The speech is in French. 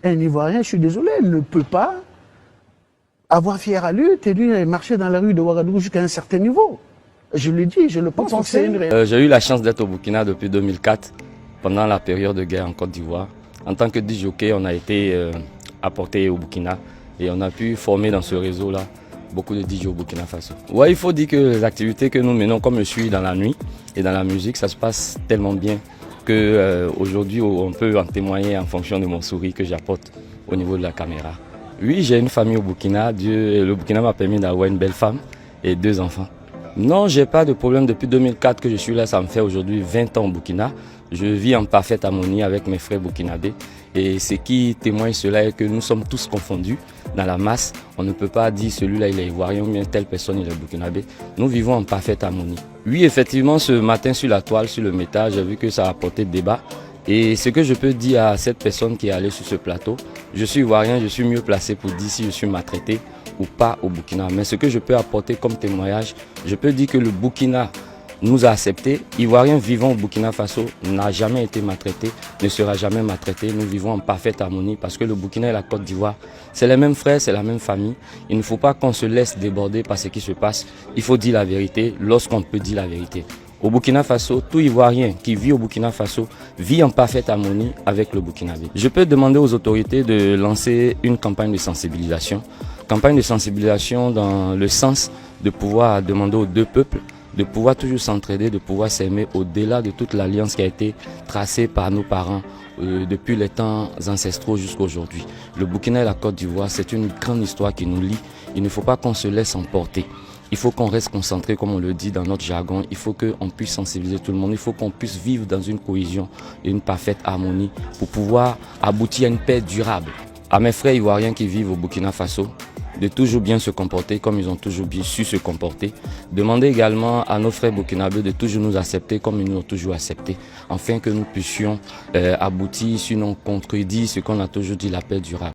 Un Ivoirien, je suis désolé, ne peut pas avoir fière allure et lui marcher dans la rue de Ouagadougou jusqu'à un certain niveau. Je le dis, je le pense que c'est une réalité. J'ai eu la chance d'être au Burkina depuis 2004, pendant la période de guerre en Côte d'Ivoire. En tant que disjockey, on a été apporté au Burkina et on a pu former dans ce réseau-là beaucoup de DJ au Burkina Faso. Ouais, il faut dire que les activités que nous menons, comme je suis dans la nuit et dans la musique, ça se passe tellement bien que aujourd'hui on peut en témoigner en fonction de mon sourire que j'apporte au niveau de la caméra. Oui, j'ai une famille au Burkina. Le Burkina m'a permis d'avoir une belle femme et 2 enfants. Non, j'ai pas de problème. Depuis 2004 que je suis là, ça me fait aujourd'hui 20 ans au Burkina. Je vis en parfaite harmonie avec mes frères burkinabés. Et ce qui témoigne cela est que nous sommes tous confondus dans la masse. On ne peut pas dire celui-là il est ivoirien ou bien telle personne il est burkinabé. Nous vivons en parfaite harmonie. Oui, effectivement, ce matin sur la toile, sur le métal, j'ai vu que ça a apporté débat. Et ce que je peux dire à cette personne qui est allée sur ce plateau, je suis ivoirien, je suis mieux placé pour dire si je suis maltraité ou pas au Burkina. Mais ce que je peux apporter comme témoignage, je peux dire que le Burkina nous a acceptés. Ivoiriens vivant au Burkina Faso n'a jamais été maltraité, ne sera jamais maltraité. Nous vivons en parfaite harmonie parce que le Burkina et la Côte d'Ivoire, c'est les mêmes frères, c'est la même famille. Il ne faut pas qu'on se laisse déborder par ce qui se passe. Il faut dire la vérité lorsqu'on peut dire la vérité. Au Burkina Faso, tout Ivoirien qui vit au Burkina Faso vit en parfaite harmonie avec le Burkinabé. Je peux demander aux autorités de lancer une campagne de sensibilisation. Campagne de sensibilisation dans le sens de pouvoir demander aux 2 peuples de pouvoir toujours s'entraider, de pouvoir s'aimer au-delà de toute l'alliance qui a été tracée par nos parents depuis les temps ancestraux jusqu'à aujourd'hui. Le Burkina et la Côte d'Ivoire, c'est une grande histoire qui nous lie. Il ne faut pas qu'on se laisse emporter. Il faut qu'on reste concentré, comme on le dit dans notre jargon. Il faut qu'on puisse sensibiliser tout le monde. Il faut qu'on puisse vivre dans une cohésion et une parfaite harmonie pour pouvoir aboutir à une paix durable. À mes frères ivoiriens qui vivent au Burkina Faso, de toujours bien se comporter comme ils ont toujours bien su se comporter. Demandez également à nos frères burkinabés de toujours nous accepter comme ils nous ont toujours acceptés, afin que nous puissions aboutir, sinon contredire ce qu'on a toujours dit, la paix durable.